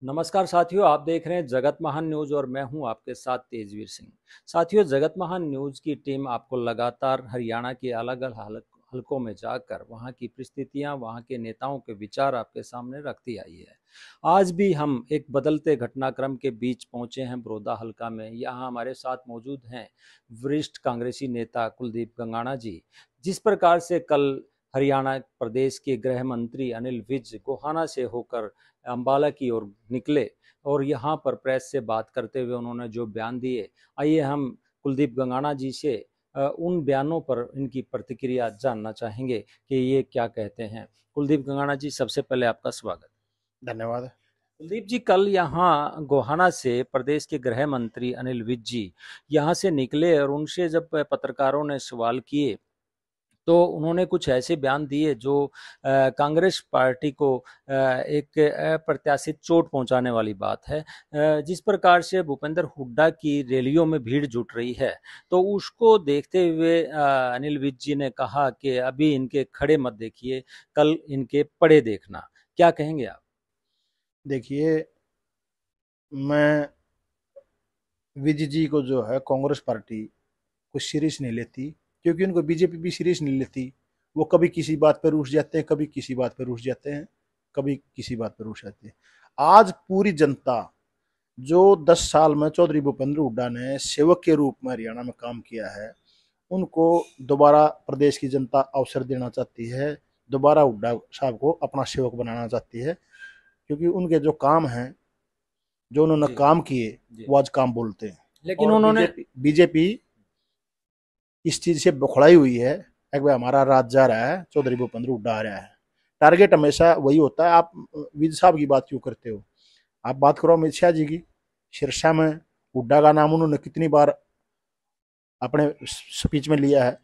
नमस्कार साथियों, आप देख रहे हैं जगत महान न्यूज और मैं हूं आपके साथ तेजवीर सिंह। साथियों, जगत महान न्यूज की टीम आपको लगातार हरियाणा के अलग अलग हलकों में जाकर वहां की परिस्थितियां, वहां के नेताओं के विचार आपके सामने रखती आई है। आज भी हम एक बदलते घटनाक्रम के बीच पहुंचे हैं बड़ौदा हलका में। यहाँ हमारे साथ मौजूद हैं वरिष्ठ कांग्रेसी नेता कुलदीप गंगाना जी। जिस प्रकार से कल हरियाणा प्रदेश के गृह मंत्री अनिल विज गोहाना से होकर अंबाला की ओर निकले और यहाँ पर प्रेस से बात करते हुए उन्होंने जो बयान दिए, आइए हम कुलदीप गंगाना जी से उन बयानों पर इनकी प्रतिक्रिया जानना चाहेंगे कि ये क्या कहते हैं। कुलदीप गंगाना जी, सबसे पहले आपका स्वागत। धन्यवाद। कुलदीप जी, कल यहाँ गोहाना से प्रदेश के गृह मंत्री अनिल विज जी यहाँ से निकले और उनसे जब पत्रकारों ने सवाल किए तो उन्होंने कुछ ऐसे बयान दिए जो कांग्रेस पार्टी को एक अप्रत्याशित चोट पहुंचाने वाली बात है। जिस प्रकार से भूपेंद्र हुड्डा की रैलियों में भीड़ जुट रही है, तो उसको देखते हुए अनिल विज जी ने कहा कि अभी इनके खड़े मत देखिए, कल इनके पड़े देखना। क्या कहेंगे आप? देखिए, मैं विज जी को जो है कांग्रेस पार्टी कुछ सीरियस नहीं लेती, क्योंकि उनको बीजेपी भी सीरियस नहीं लेती। वो कभी किसी बात पर रूठ जाते हैं, कभी किसी बात पर रूठ जाते हैं, कभी किसी बात पर रूठ जाते हैं। आज पूरी जनता जो 10 साल में चौधरी भूपेंद्र हुड्डा ने सेवक के रूप में हरियाणा में काम किया है, उनको दोबारा प्रदेश की जनता अवसर देना चाहती है, दोबारा हुड्डा साहब को अपना सेवक बनाना चाहती है। क्योंकि उनके जो काम हैं, जो उन्होंने जी काम किए, जी। वो आज काम बोलते हैं। लेकिन और उन्होंने बीजेपी इस चीज से बौखलाई हुई है। एक भाई हमारा राज जा रहा है, चौधरी भूपेंद्र हुड्डा आ रहा है। टारगेट हमेशा वही होता है। आप विज साहब की बात क्यों करते हो? आप बात करो अमित शाह जी की। सिरसा में हुड्डा का नाम उन्होंने कितनी बार अपने स्पीच में लिया है।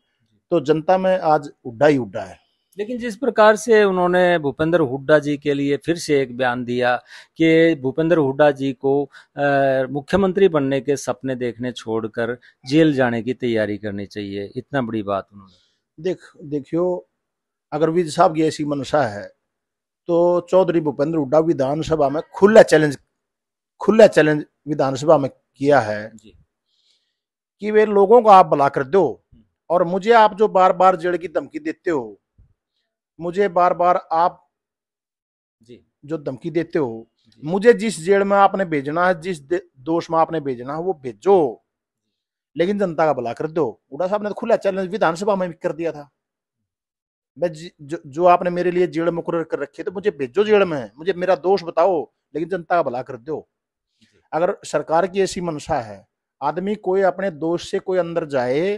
तो जनता में आज हुड्डा ही हुड्डा है। लेकिन जिस प्रकार से उन्होंने भूपेंद्र हुड्डा जी के लिए फिर से एक बयान दिया कि भूपेंद्र हुड्डा जी को मुख्यमंत्री बनने के सपने देखने छोड़कर जेल जाने की तैयारी करनी चाहिए, इतना बड़ी बात उन्होंने। देखियो, अगर विज साहब की ऐसी मंशा है, तो चौधरी भूपेंद्र हुड्डा विधानसभा में खुला चैलेंज विधानसभा में किया है जी। कि वे लोगों को आप बुला कर दो, और मुझे आप जो बार बार जेल की धमकी देते हो, मुझे बार बार आप जी जो धमकी देते हो, जी। मुझे जिस जेल में आपने भेजना है, जिस दोष में आपने भेजना है, वो भेजो, लेकिन जनता का भला कर दो। हुड्डा साहब ने तो खुला चैलेंज विधानसभा में भी कर दिया था। मैं जो आपने मेरे लिए जेल मुकर्रर कर रखी है, तो मुझे भेजो जेल में, मुझे मेरा दोष बताओ, लेकिन जनता का भला कर दो। जी। अगर सरकार की ऐसी मंशा है, आदमी कोई अपने दोष से कोई अंदर जाए,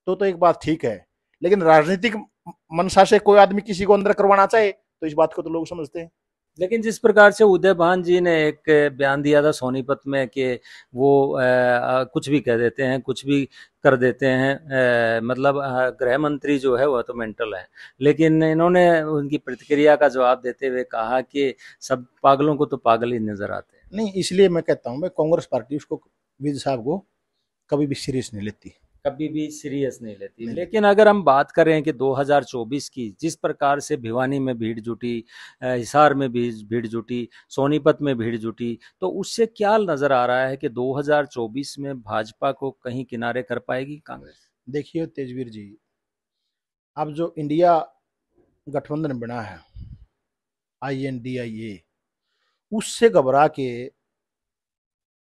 तो एक बात ठीक है। लेकिन राजनीतिक मंशा से कोई आदमी किसी को अंदर करवाना चाहे, तो इस बात को तो लोग समझते हैं। लेकिन जिस प्रकार से उदय भान जी ने एक बयान दिया था सोनीपत में कि वो कुछ भी कह देते हैं, कुछ भी कर देते हैं, मतलब गृह मंत्री जो है वह तो मेंटल है। लेकिन इन्होंने उनकी प्रतिक्रिया का जवाब देते हुए कहा कि सब पागलों को तो पागल ही नजर आते हैं। नहीं, इसलिए मैं कहता हूँ, मैं कांग्रेस पार्टी उसको, विज साहब को कभी भी सीरियस नहीं लेती। कभी भी सीरियस नहीं लेती। नहीं लेती। लेकिन अगर हम बात करें कि 2024 की, जिस प्रकार से भिवानी में भीड़ जुटी, हिसार में भी भीड़ जुटी, सोनीपत में भीड़ जुटी, तो उससे क्या नजर आ रहा है कि 2024 में भाजपा को कहीं किनारे कर पाएगी कांग्रेस? देखिए तेजवीर जी, अब जो इंडिया गठबंधन बना है, INDIA, उससे घबरा के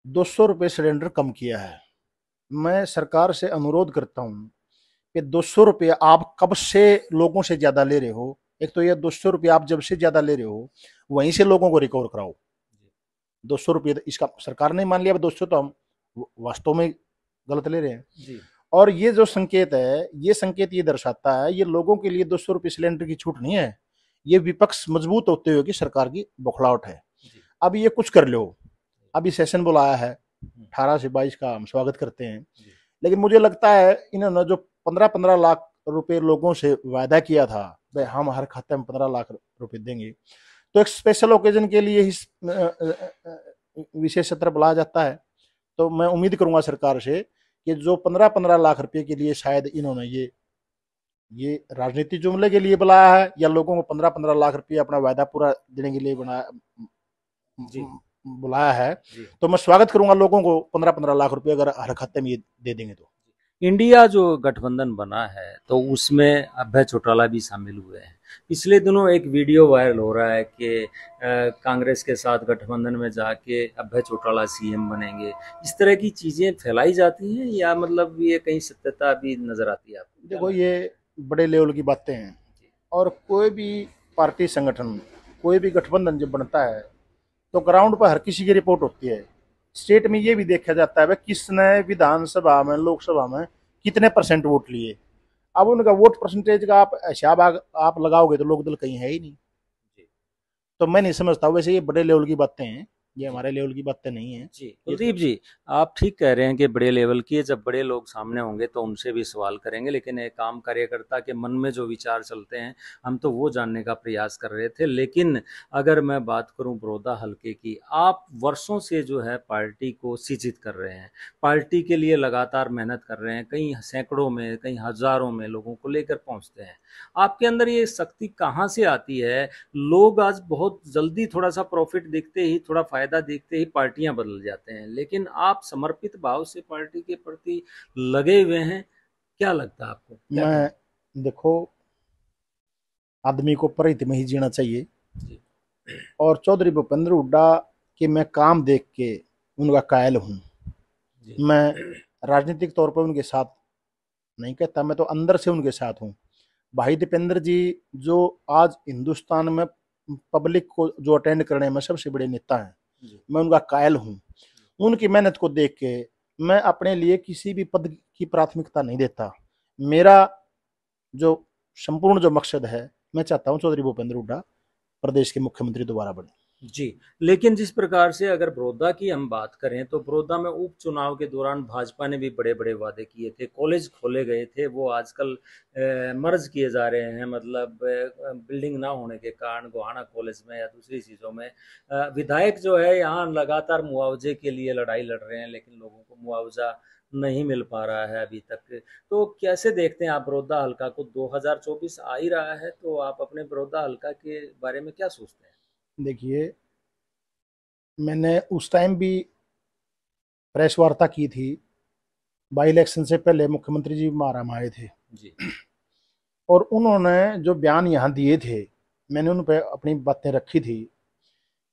200 रुपये सिलेंडर कम किया है। मैं सरकार से अनुरोध करता हूँ कि 200 रुपये आप कब से लोगों से ज्यादा ले रहे हो। एक तो ये 200 रुपये आप जब से ज्यादा ले रहे हो, वहीं से लोगों को रिकवर कराओ। 200 रुपये इसका सरकार ने मान लिया, 200 तो हम वास्तव में गलत ले रहे हैं। जी और ये जो संकेत है, ये संकेत ये दर्शाता है, ये लोगों के लिए 200 रुपये सिलेंडर की छूट नहीं है। ये विपक्ष मजबूत होते हुए कि सरकार की बौखलाहट है। जी। अब ये कुछ कर लो। अभी सेशन बुलाया है, हम्म, 18 से 22 का हम स्वागत करते हैं। जी लेकिन मुझे लगता है इन्होंने जो 15-15 लाख रुपए लोगों से वायदा किया था, भाई हम हर खाते में 15 लाख रुपए देंगे, तो एक स्पेशल ओकेजन के लिए ही विशेष सत्र बुलाया जाता है। तो मैं उम्मीद करूंगा सरकार से कि जो 15-15 लाख रुपए के लिए शायद इन्होंने ये राजनीति जुमले के लिए बुलाया है, या लोगों को 15-15 लाख रुपए अपना वायदा पूरा देने के लिए बनाया, जी। बुलाया है, जी। तो मैं स्वागत करूंगा लोगों को 15-15 लाख रुपए अगर हर खाते में ये दे देंगे तो। इंडिया जो गठबंधन बना है तो उसमें अभय चौटाला भी शामिल हुए हैं। पिछले दिनों एक वीडियो वायरल हो रहा है कि कांग्रेस के साथ गठबंधन में जाके अभय चौटाला सीएम बनेंगे। इस तरह की चीजें फैलाई जाती हैं या मतलब ये कहीं सत्यता भी नजर आती है आपको? देखो ये बड़े लेवल की बातें हैं, और कोई भी पार्टी संगठन, कोई भी गठबंधन जब बनता है तो ग्राउंड पर हर किसी की रिपोर्ट होती है। स्टेट में ये भी देखा जाता है भाई किसने विधानसभा में, लोकसभा में कितने परसेंट वोट लिए। अब उनका वोट परसेंटेज का आप हिसाब आप लगाओगे तो लोक दल कहीं है ही नहीं। तो मैं नहीं समझता, वैसे ये बड़े लेवल की बातें हैं, ये हमारे लेवल की बातें नहीं है। जी कुलदीप जी, आप ठीक कह रहे हैं कि बड़े लेवल की है। जब बड़े लोग सामने होंगे तो उनसे भी सवाल करेंगे, लेकिन एक आम कार्यकर्ता के मन में जो विचार चलते हैं हम तो वो जानने का प्रयास कर रहे थे। लेकिन अगर मैं बात करूं बड़ौदा हलके की, आप वर्षों से जो है पार्टी को सिंचित कर रहे हैं, पार्टी के लिए लगातार मेहनत कर रहे हैं, कई सैकड़ों में कई हजारों में लोगों को लेकर पहुंचते हैं। आपके अंदर ये शक्ति कहाँ से आती है? लोग आज बहुत जल्दी थोड़ा सा प्रॉफिट देखते ही, थोड़ा फायदा देखते ही पार्टियां बदल जाते हैं, लेकिन आप समर्पित भाव से पार्टी के प्रति लगे हुए हैं। क्या लगता है आपको, क्या मैं देखो, आदमी को परित में ही जीना चाहिए, जी। और चौधरी भूपेंद्र हुड्डा के मैं काम देख के उनका कायल हूँ। जी। मैं राजनीतिक तौर पर उनके साथ नहीं कहता, मैं तो अंदर से उनके साथ हूँ। भाई दीपेंद्र जी जो आज हिंदुस्तान में पब्लिक को जो अटेंड करने में सबसे बड़े नेता हैं, मैं उनका कायल हूँ। उनकी मेहनत को देख के मैं अपने लिए किसी भी पद की प्राथमिकता नहीं देता। मेरा जो संपूर्ण जो मकसद है, मैं चाहता हूँ चौधरी भूपेंद्र हुड्डा प्रदेश के मुख्यमंत्री दोबारा बने। जी, लेकिन जिस प्रकार से अगर बड़ौदा की हम बात करें तो बड़ौदा में उपचुनाव के दौरान भाजपा ने भी बड़े बड़े वादे किए थे, कॉलेज खोले गए थे, वो आजकल मर्ज किए जा रहे हैं। मतलब बिल्डिंग ना होने के कारण गोहाना कॉलेज में या दूसरी चीज़ों में विधायक जो है यहाँ लगातार मुआवजे के लिए लड़ाई लड़ रहे हैं, लेकिन लोगों को मुआवजा नहीं मिल पा रहा है अभी तक। तो कैसे देखते हैं आप बड़ौदा हल्का को? 2024 आ ही रहा है, तो आप अपने बड़ौदा हल्का के बारे में क्या सोचते हैं? देखिए, मैंने उस टाइम भी प्रेस वार्ता की थी, बाई इलेक्शन से पहले मुख्यमंत्री जी माराम आए थे जी। और उन्होंने जो बयान यहाँ दिए थे, मैंने उन पर अपनी बातें रखी थी।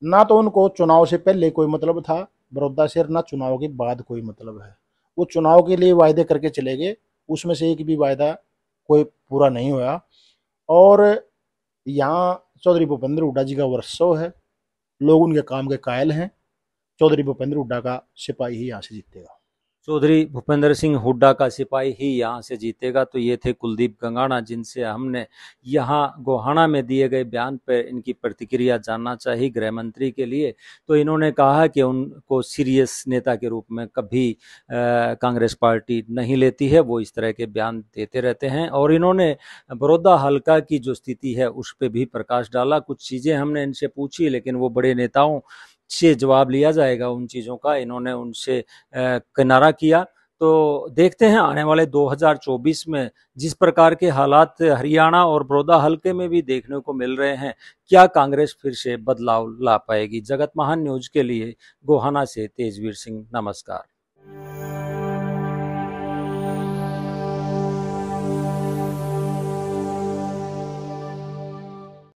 ना तो उनको चुनाव से पहले कोई मतलब था बड़ौदा से, ना चुनाव के बाद कोई मतलब है। वो चुनाव के लिए वायदे करके चले गए, उसमें से एक भी वायदा कोई पूरा नहीं हुआ। और यहाँ चौधरी भूपेंद्र हुड्डा जी का वर्षों है, लोग उनके काम के कायल हैं। चौधरी भूपेंद्र हुड्डा का सिपाही ही यहाँ से जीतेगा। चौधरी भूपेंद्र सिंह हुड्डा का सिपाही ही यहाँ से जीतेगा। तो ये थे कुलदीप गंगाना, जिनसे हमने यहाँ गोहाना में दिए गए बयान पर इनकी प्रतिक्रिया जानना चाहिए गृह मंत्री के लिए। तो इन्होंने कहा कि उनको सीरियस नेता के रूप में कभी कांग्रेस पार्टी नहीं लेती है, वो इस तरह के बयान देते रहते हैं। और इन्होंने बड़ौदा हल्का की जो स्थिति है उस पर भी प्रकाश डाला। कुछ चीज़ें हमने इनसे पूछी, लेकिन वो बड़े नेताओं से जवाब लिया जाएगा उन चीज़ों का, इन्होंने उनसे किनारा किया। तो देखते हैं आने वाले 2024 में जिस प्रकार के हालात हरियाणा और बड़ौदा हल्के में भी देखने को मिल रहे हैं, क्या कांग्रेस फिर से बदलाव ला पाएगी? जगत महान न्यूज के लिए गोहाना से तेजवीर सिंह, नमस्कार।